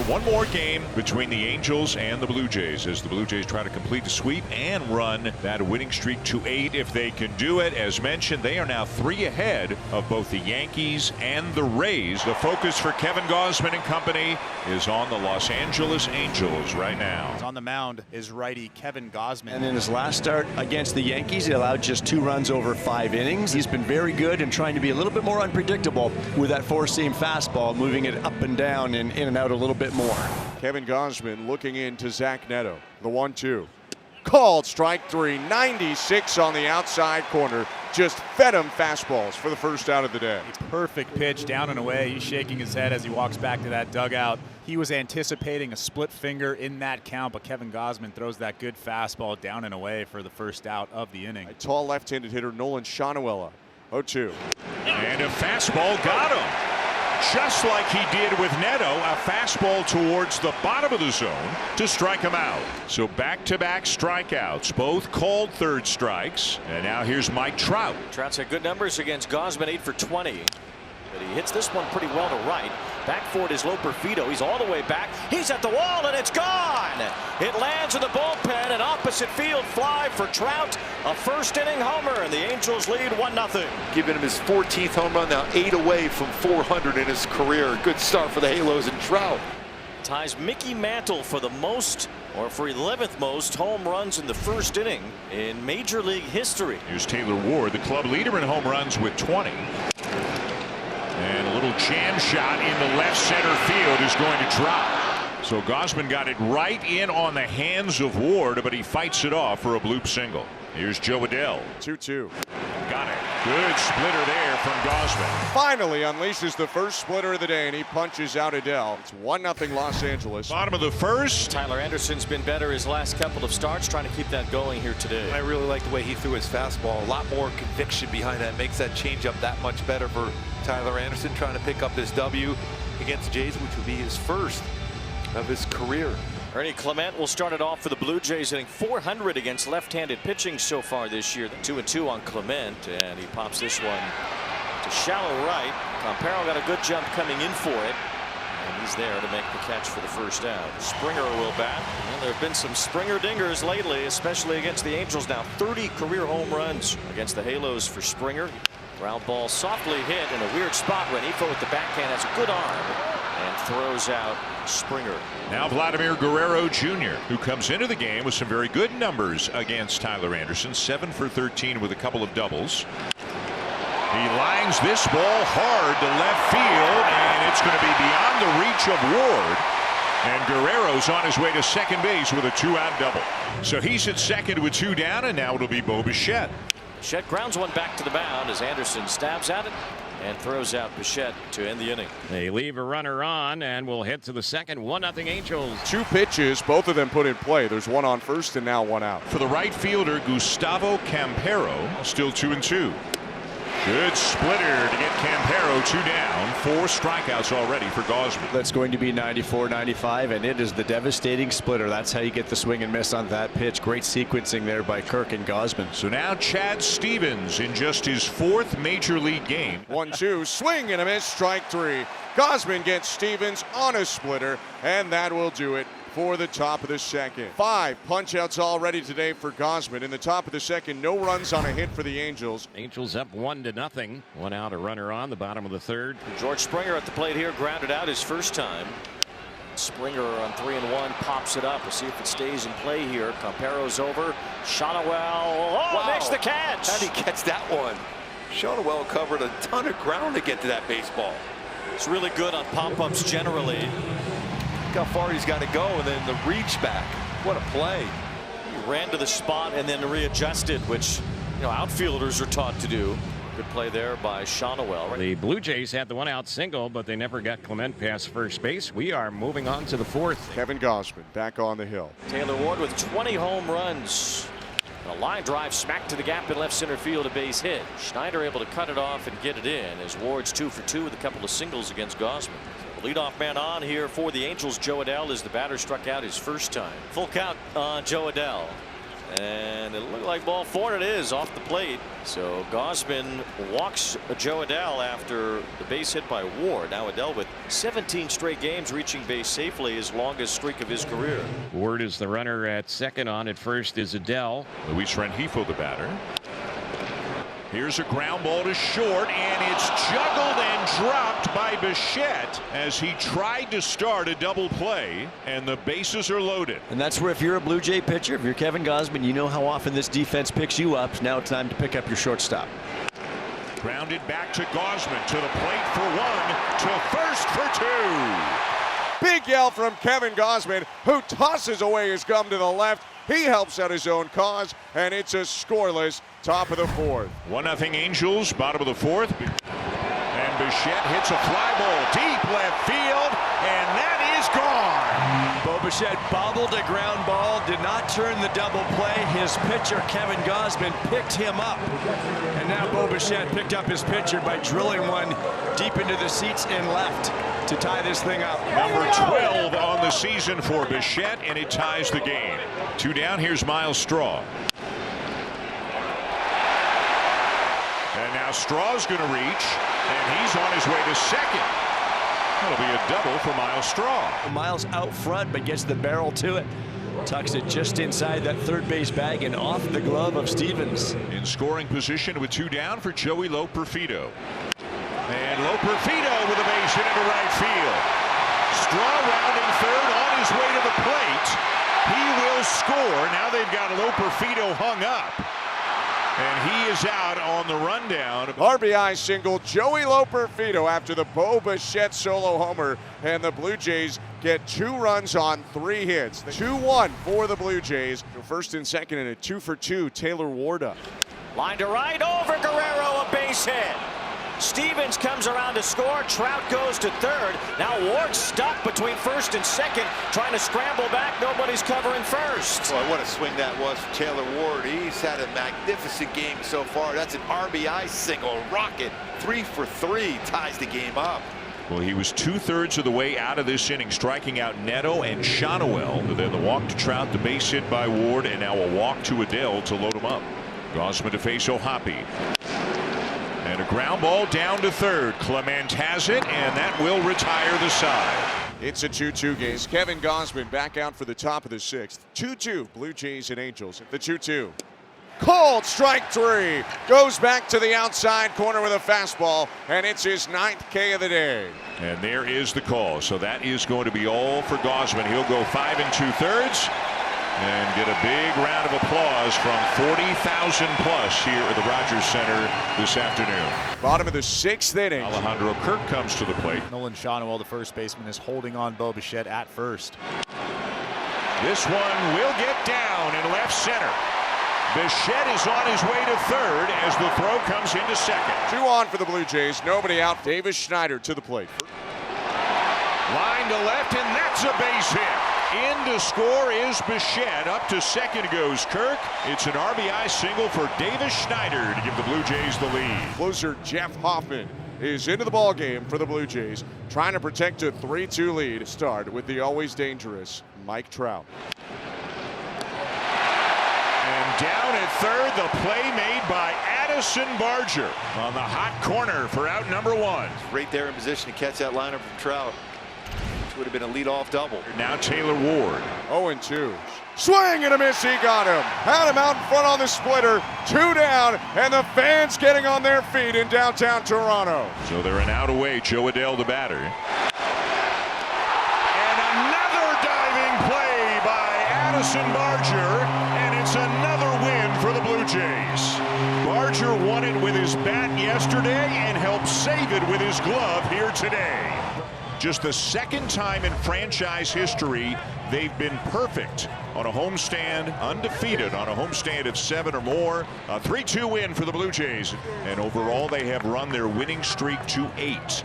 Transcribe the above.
One more game between the Angels and the Blue Jays as the Blue Jays try to complete the sweep and run that winning streak to 8 if they can do it. As mentioned, they are now 3 ahead of both the Yankees and the Rays. The focus for Kevin Gosman and company is on the Los Angeles Angels right now. On the mound is righty Kevin Gosman. And in his last start against the Yankees, he allowed just 2 runs over 5 innings. He's been very good and trying to be a little bit more unpredictable with that 4-seam fastball, moving it up and down and in and out a little bit more. Kevin Gosman looking into Zach Neto. The 1-2. Called strike 3. 96 on the outside corner. Just fed him fastballs for the first out of the day. Perfect pitch down and away. He's shaking his head as he walks back to that dugout. He was anticipating a split finger in that count, but Kevin Gosman throws that good fastball down and away for the first out of the inning. A tall left-handed hitter, Nolan Shanuela. 0-2. And a fastball got him. Just like he did with Neto, a fastball towards the bottom of the zone to strike him out. So back-to-back strikeouts, both called third strikes. And now here's Mike Trout. Trout's had good numbers against Gosman, 8 for 20. But he hits this one pretty well to right. Back for it is Loperfido. He's all the way back. He's at the wall and it's gone. It lands in the bullpen. An opposite field fly for Trout. A first inning homer and the Angels lead 1-0. Giving him his 14th home run, now 8 away from 400 in his career. Good start for the Halos and Trout. Ties Mickey Mantle for the most, or for 11th most, home runs in the first inning in Major League history. Here's Taylor Ward, the club leader in home runs with 20. And a little jam shot in the left center field is going to drop. So Gosman got it right in on the hands of Ward, but he fights it off for a bloop single. Here's Joe Adell. 2-2. Got it. Good splitter there from Gosman. Finally unleashes the first splitter of the day, and he punches out Adell. It's 1-0 Los Angeles. Bottom of the first. Tyler Anderson's been better his last couple of starts, trying to keep that going here today. I really like the way he threw his fastball. A lot more conviction behind that. Makes that changeup that much better for Tyler Anderson, trying to pick up this W against the Jays, which would be his first of his career. Ernie Clement will start it off for the Blue Jays, hitting .400 against left-handed pitching so far this year. 2-2 on Clement, and he pops this one to shallow right. Campero got a good jump coming in for it, and he's there to make the catch for the first out. Springer will bat. Well, there have been some Springer dingers lately, especially against the Angels. Now 30 career home runs against the Halos for Springer. Ground ball softly hit in a weird spot. Renifo with the backhand has a good arm and throws out Springer. Now Vladimir Guerrero Jr., who comes into the game with some very good numbers against Tyler Anderson. 7 for 13 with a couple of doubles. He lines this ball hard to left field, and it's going to be beyond the reach of Ward. And Guerrero's on his way to second base with a 2-out double. So he's at second with 2 down, and now it'll be Bo Bichette. Bichette grounds one back to the mound as Anderson stabs at it and throws out Bichette to end the inning. They leave a runner on and will head to the second. 1-0 Angels. 2 pitches, both of them put in play. There's one on first and now 1 out. For the right fielder, Gustavo Campero, still 2-2. Good splitter to get Campero 2 down. 4 strikeouts already for Gosman. That's going to be 94-95, and it is the devastating splitter. That's how you get the swing and miss on that pitch. Great sequencing there by Kirk and Gosman. So now Chad Stevens in just his 4th major league game. 1-2, swing and a miss, strike 3. Gosman gets Stevens on a splitter, and that will do it for the top of the second. 5 punch-outs already today for Gosman. In the top of the second, no runs on a hit for the Angels. Angels up 1-0. 1 out, a runner on the bottom of the third. George Springer at the plate here, grounded out his first time. Springer on 3-1 pops it up. We'll see if it stays in play here. Campero's over. Shonowell makes the catch. How did he catch that one? Shonowell covered a ton of ground to get to that baseball. It's really good on pop-ups generally. Look how far he's got to go, and then the reach back. What a play. He ran to the spot and then readjusted, which outfielders are taught to do. Good play there by Shonowell. The Blue Jays had the 1-out single, but they never got Clement past first base. We are moving on to the 4th. Kevin Gosman back on the hill. Taylor Ward with 20 home runs. A line drive smack to the gap in left center field, a base hit. Schneider able to cut it off and get it in as Ward's 2 for 2 with a couple of singles against Gosman. Leadoff man on here for the Angels, Joe Adell, as the batter struck out his first time. Full count on Joe Adell. And it looked like ball 4, and it is off the plate. So Gosman walks Joe Adell after the base hit by Ward. Now Adell with 17 straight games reaching base safely, his longest streak of his career. Ward is the runner at second. On at first is Adell. Luis Rengifo the batter. Here's a ground ball to short, and it's juggled and dropped by Bichette as he tried to start a double play, and the bases are loaded. And that's where, if you're a Blue Jay pitcher, if you're Kevin Gosman, you know how often this defense picks you up. Now it's time to pick up your shortstop. Grounded back to Gosman, to the plate for 1, to first for 2. Big yell from Kevin Gosman, who tosses away his gum to the left. He helps out his own cause, and it's a scoreless top of the 4th. 1-0 Angels, bottom of the 4th. And Bichette hits a fly ball deep left field, and that is gone. Bo Bichette bobbled a ground ball, did not turn the double play. His pitcher, Kevin Gosman, picked him up. And now Bo Bichette picked up his pitcher by drilling one deep into the seats and left to tie this thing up. Number 12 on the season for Bichette, and it ties the game. 2 down, here's Miles Straw. And now Straw's going to reach, and he's on his way to second. That'll be a double for Miles Straw. Miles out front, but gets the barrel to it. Tucks it just inside that third base bag and off the glove of Stevens. In scoring position with 2 down for Joey Loperfido. And Loperfido with a base hit into right field. Straw rounding third, on his way to the plate. He will score. Now they've got Loperfido hung up. And he is out on the rundown. RBI single, Joey Loperfido after the Bo Bichette solo homer. And the Blue Jays get 2 runs on 3 hits. 2-1 for the Blue Jays. First and second, and a 2-for-2, Taylor Ward up. Line to right, over Guerrero, a base hit. Stevens comes around to score. Trout goes to third. Now Ward's stuck between first and second, trying to scramble back. Nobody's covering first. Boy, what a swing that was for Taylor Ward. He's had a magnificent game so far. That's an RBI single. Rocket, 3 for 3, ties the game up. Well, he was 2/3 of the way out of this inning, striking out Neto and Shonowell. Then the walk to Trout, the base hit by Ward, and now a walk to Adell to load him up. Gosman to face O'Hoppe. And a ground ball down to third. Clement has it, and that will retire the side. It's a 2-2 game. Kevin Gosman back out for the top of the 6th. 2-2, Blue Jays and Angels. The 2-2. Called strike 3. Goes back to the outside corner with a fastball, and it's his 9th K of the day. And there is the call. So that is going to be all for Gosman. He'll go 5 2/3. And get a big round of applause from 40,000 plus here at the Rogers Center this afternoon. Bottom of the 6th inning. Alejandro Kirk comes to the plate. Nolan Shonowell, the first baseman, is holding on Bo Bichette at first. This one will get down in left center. Bichette is on his way to third as the throw comes into second. 2 on for the Blue Jays. Nobody out. Davis Schneider to the plate. Line to left, and that's a base hit. In to score is Bichette. Up to second goes Kirk. It's an RBI single for Davis Schneider to give the Blue Jays the lead. Closer Jeff Hoffman is into the ball game for the Blue Jays, trying to protect a 3-2 lead. Start with the always dangerous Mike Trout. And down at third, the play made by Addison Barger on the hot corner for out number 1. Right there in position to catch that liner from Trout. Would have been a leadoff double. Now Taylor Ward. 0-2. Swing and a miss. He got him. Had him out in front on the splitter. 2 down, and the fans getting on their feet in downtown Toronto. So they're an out away. Joe Adell, the batter. And another diving play by Addison Barger, and it's another win for the Blue Jays. Barger won it with his bat yesterday and helped save it with his glove here today. Just the second time in franchise history they've been perfect on a homestand, undefeated on a homestand of 7 or more. A 3-2 win for the Blue Jays. And overall, they have run their winning streak to 8.